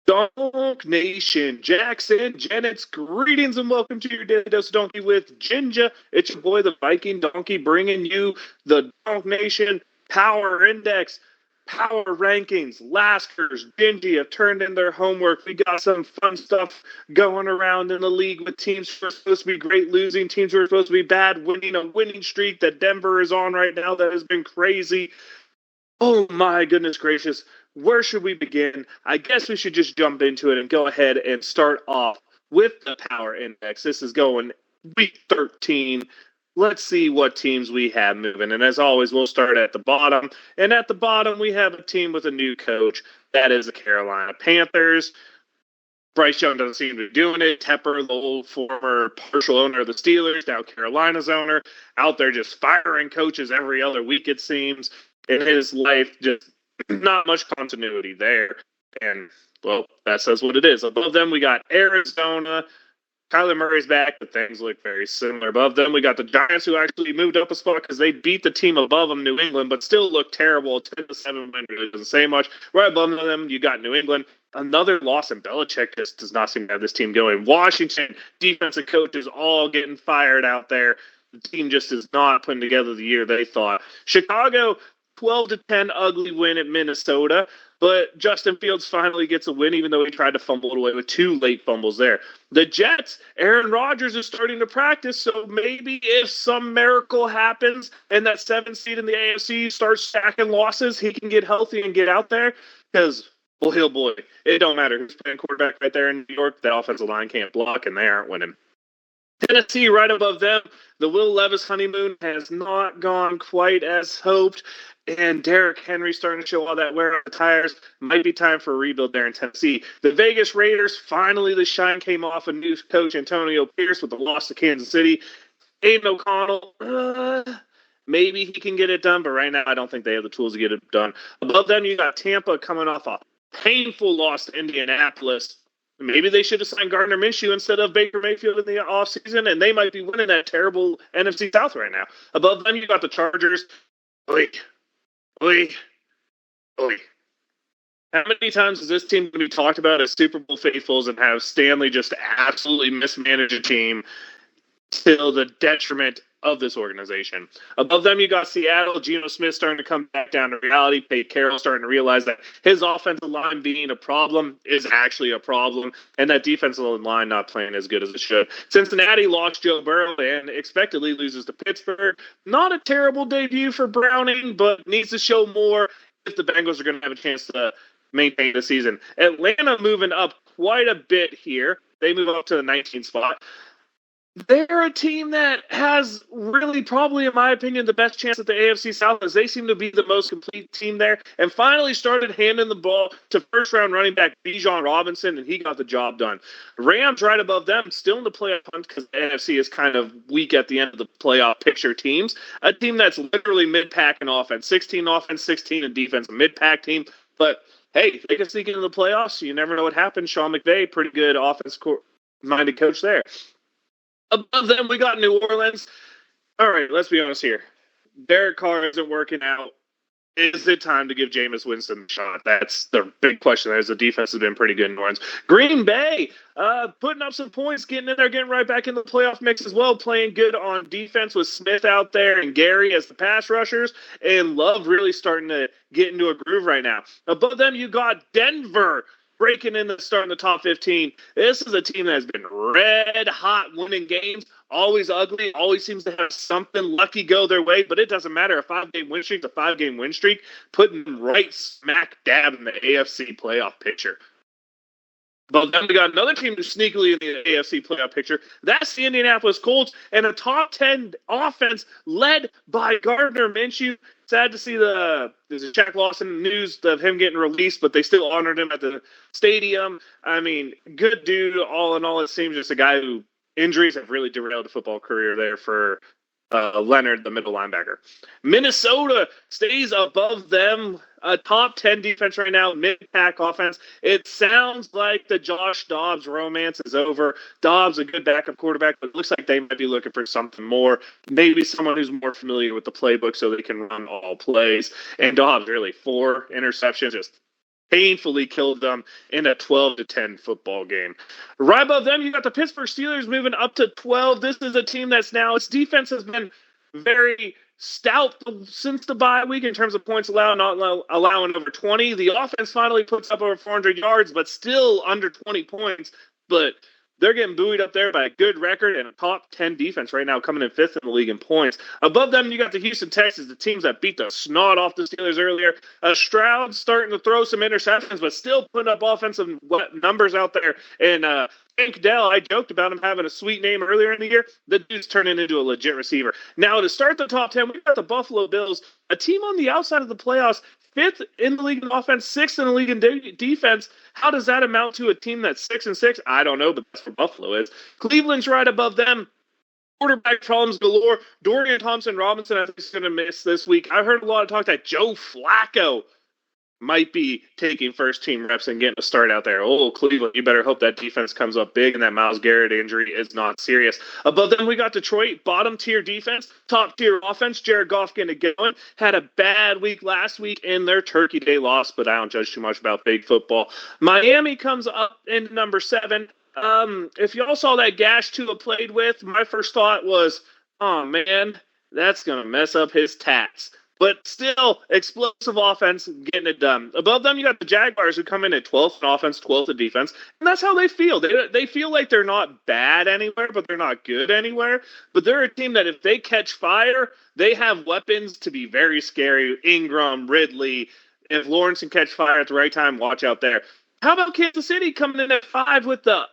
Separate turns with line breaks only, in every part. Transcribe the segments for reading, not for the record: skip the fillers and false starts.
Donk Nation, Jackson, Janet's greetings and welcome to your Daily Dose of Donkey with Jinja. It's your boy, the Viking Donkey, bringing you the Donk Nation Power Index, Power Rankings. Laskers, Gingy have turned in their homework. We got some fun stuff going around in the league with teams who are supposed to be great losing, teams who are supposed to be bad winning, a winning streak that Denver is on right now that has been crazy. Oh my goodness gracious. Where should we begin? I guess we should just jump into it and go ahead and start off with the power index. This is going week 13. Let's see what teams we have moving. And as always, we'll start at the bottom. And at the bottom, we have a team with a new coach. That is the Carolina Panthers. Bryce Young doesn't seem to be doing it. Tepper, the old former partial owner of the Steelers, now Carolina's owner, out there just firing coaches every other week, it seems. In his life, just not much continuity there. And, well, that says what it is. Above them, we got Arizona. Kyler Murray's back, but things look very similar. Above them, we got the Giants, who actually moved up a spot because they beat the team above them, New England, but still look terrible. 10-7 win really doesn't say much. Right above them, you got New England. Another loss, and Belichick just does not seem to have this team going. Washington, defensive coaches all getting fired out there. The team just is not putting together the year they thought. Chicago, 12-10 ugly win at Minnesota, but Justin Fields finally gets a win, even though he tried to fumble it away with two late fumbles there. The Jets, Aaron Rodgers is starting to practice, so maybe if some miracle happens and that 7th seed in the AFC starts stacking losses, he can get healthy and get out there, because, well, oh boy, it don't matter who's playing quarterback right there in New York. That offensive line can't block, and they aren't winning. Tennessee, right above them, the Will Levis honeymoon has not gone quite as hoped, and Derrick Henry starting to show all that wear on the tires. Might be time for a rebuild there in Tennessee. The Vegas Raiders, finally the shine came off of new coach Antonio Pierce with the loss to Kansas City. Aiden O'Connell, maybe he can get it done, but right now I don't think they have the tools to get it done. Above them, you got Tampa coming off a painful loss to Indianapolis. Maybe they should have signed Gardner Minshew instead of Baker Mayfield in the offseason, and they might be winning that terrible NFC South right now. Above them, you got the Chargers. Oy, oy, oy. How many times has this team going to be talked about as Super Bowl faithfuls and have Stanley just absolutely mismanage a team till the detriment of this organization? Above them, you got Seattle. Geno Smith starting to come back down to reality. Pete Carroll starting to realize that his offensive line being a problem is actually a problem, and that defensive line not playing as good as it should. Cincinnati lost Joe Burrow and expectedly loses to Pittsburgh. Not a terrible debut for Browning, but needs to show more if the Bengals are going to have a chance to maintain the season. Atlanta moving up quite a bit here. They move up to the 19th spot. They're a team that has really, probably, in my opinion, the best chance at the AFC South, as they seem to be the most complete team there, and finally started handing the ball to first-round running back Bijan Robinson, and he got the job done. Rams right above them, still in the playoff hunt because the NFC is kind of weak at the end of the playoff picture teams. A team that's literally mid-pack in offense, 16 offense, 16 in defense, a mid-pack team, but hey, they can sneak into the playoffs. You never know what happens. Sean McVay, pretty good offense-minded coach there. Above them, we got New Orleans. All right, let's be honest here. Derek Carr isn't working out. Is it time to give Jameis Winston a shot? That's the big question. As the defense has been pretty good in New Orleans. Green Bay, putting up some points, getting in there, getting right back in the playoff mix as well, playing good on defense with Smith out there and Gary as the pass rushers, and Love really starting to get into a groove right now. Above them, you got Denver breaking in and starting the top 15. This is a team that has been red hot winning games, always ugly, always seems to have something lucky go their way, but it doesn't matter. A 5-game win streak, a 5-game win streak, putting them right smack dab in the AFC playoff picture. But then we got another team who's sneakily in the AFC playoff picture. That's the Indianapolis Colts, and a top 10 offense led by Gardner Minshew. Sad to see there's a Shaq Lawson news of him getting released, but they still honored him at the stadium. I mean, good dude. All in all, it seems just a guy who injuries have really derailed a football career there for Leonard, the middle linebacker. Minnesota stays above them. A top 10 defense right now, mid-pack offense. It sounds like the Josh Dobbs romance is over. Dobbs, a good backup quarterback, but it looks like they might be looking for something more. Maybe someone who's more familiar with the playbook so they can run all plays. And Dobbs, really, 4 interceptions, just painfully killed them in a 12-10 football game. Right above them, you got the Pittsburgh Steelers moving up to 12. This is a team that's now, its defense has been very stout since the bye week in terms of points allowed, not allowing over 20. The offense finally puts up over 400 yards, but still under 20 points. But they're getting buoyed up there by a good record and a top 10 defense right now, coming in fifth in the league in points. Above them, you got the Houston Texans, the teams that beat the snot off the Steelers earlier. Stroud starting to throw some interceptions, but still putting up offensive numbers out there. And Tank Dell, I joked about him having a sweet name earlier in the year. The dude's turning into a legit receiver. Now, to start the top 10, we've got the Buffalo Bills, a team on the outside of the playoffs, fifth in the league in offense, sixth in the league in defense. How does that amount to a team that's 6-6? I don't know, but that's where Buffalo is. Cleveland's right above them. Quarterback problems galore. Dorian Thompson-Robinson, I think, is going to miss this week. I heard a lot of talk that Joe Flacco might be taking first-team reps and getting a start out there. Oh, Cleveland, you better hope that defense comes up big and that Myles Garrett injury is not serious. Above them, we got Detroit, bottom-tier defense, top-tier offense. Jared Goff getting it going. Had a bad week last week in their Turkey Day loss, but I don't judge too much about big football. Miami comes up in number 7. If y'all saw that gash Tua played with, my first thought was, oh, man, that's going to mess up his tats. But still, explosive offense, getting it done. Above them, you got the Jaguars, who come in at 12th in offense, 12th in defense. And that's how they feel. They feel like they're not bad anywhere, but they're not good anywhere. But they're a team that if they catch fire, they have weapons to be very scary. Ingram, Ridley. If Lawrence can catch fire at the right time, watch out there. How about Kansas City coming in at 5 with the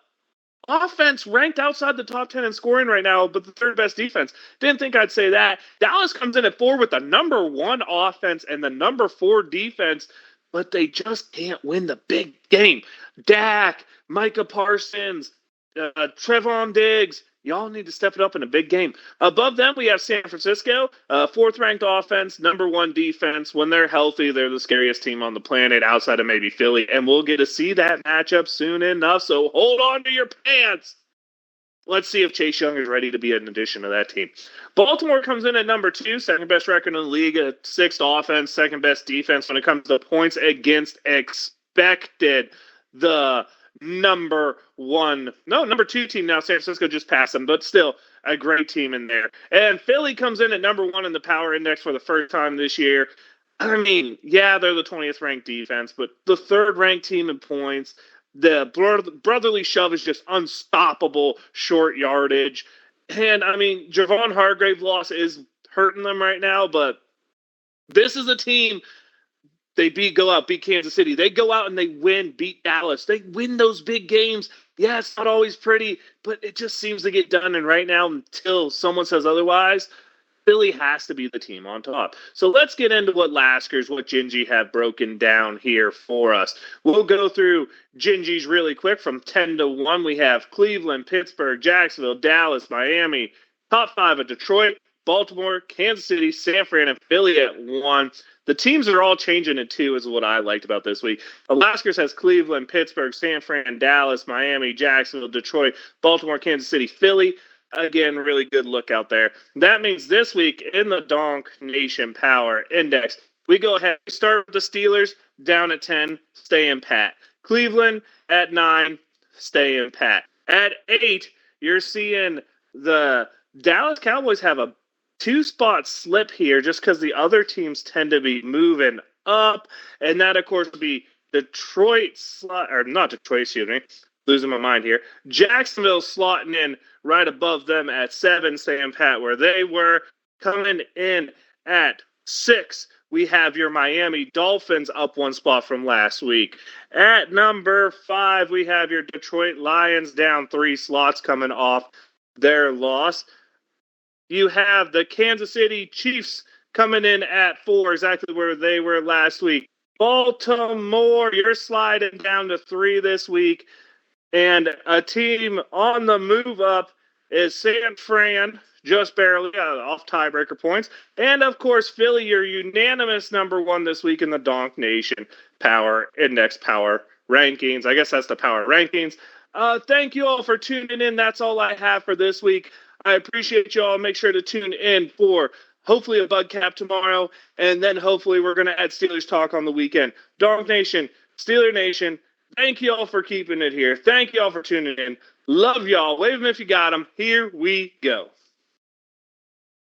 offense ranked outside the top 10 in scoring right now, but the third best defense? Didn't think I'd say that. Dallas comes in at 4 with the number 1 offense and the number 4 defense, but they just can't win the big game. Dak, Micah Parsons, Trevon Diggs, y'all need to step it up in a big game. Above them, we have San Francisco, 4th-ranked offense, number 1 defense. When they're healthy, they're the scariest team on the planet outside of maybe Philly, and we'll get to see that matchup soon enough, so hold on to your pants. Let's see if Chase Young is ready to be an addition to that team. Baltimore comes in at number 2, second-best record in the league, 6th offense, second-best defense when it comes to points against expected. The number 2 team now. San Francisco just passed them, but still a great team in there. And Philly comes in at number 1 in the power index for the first time this year. I mean, yeah, they're the 20th ranked defense, but the 3rd ranked team in points. The brotherly shove is just unstoppable short yardage. And I mean, Javon Hargrave's loss is hurting them right now, but this is a team. They go out, beat Kansas City. They go out and they win, beat Dallas. They win those big games. Yeah, it's not always pretty, but it just seems to get done. And right now, until someone says otherwise, Philly has to be the team on top. So let's get into what Gingy have broken down here for us. We'll go through Gingy's really quick. From 10 to 1, we have Cleveland, Pittsburgh, Jacksonville, Dallas, Miami. Top 5 of Detroit, Baltimore, Kansas City, San Fran, and Philly at 1. The teams are all changing at 2 is what I liked about this week. Alaskers has Cleveland, Pittsburgh, San Fran, Dallas, Miami, Jacksonville, Detroit, Baltimore, Kansas City, Philly. Again, really good look out there. That means this week in the Donk Nation Power Index, we go ahead. We start with the Steelers down at 10, staying pat. Cleveland at 9, staying pat. At 8, you're seeing the Dallas Cowboys have a 2-spot slip here just because the other teams tend to be moving up. And that, of course, would be Detroit, losing my mind here. Jacksonville slotting in right above them at 7, staying pat where they were. Coming in at 6, we have your Miami Dolphins up 1 spot from last week. At number 5, we have your Detroit Lions down 3 slots coming off their loss. You have the Kansas City Chiefs coming in at 4, exactly where they were last week. Baltimore, you're sliding down to 3 this week. And a team on the move up is San Fran, just barely off tiebreaker points. And, of course, Philly, your unanimous number 1 this week in the Donk Nation Power Index Power Rankings. I guess that's the Power Rankings. Thank you all for tuning in. That's all I have for this week. I appreciate you all. Make sure to tune in for hopefully a bug cap tomorrow, and then hopefully we're going to add Steelers talk on the weekend. Donk Nation, Steeler Nation, thank y'all for keeping it here. Thank y'all for tuning in. Love y'all. Wave them if you got them. Here we go.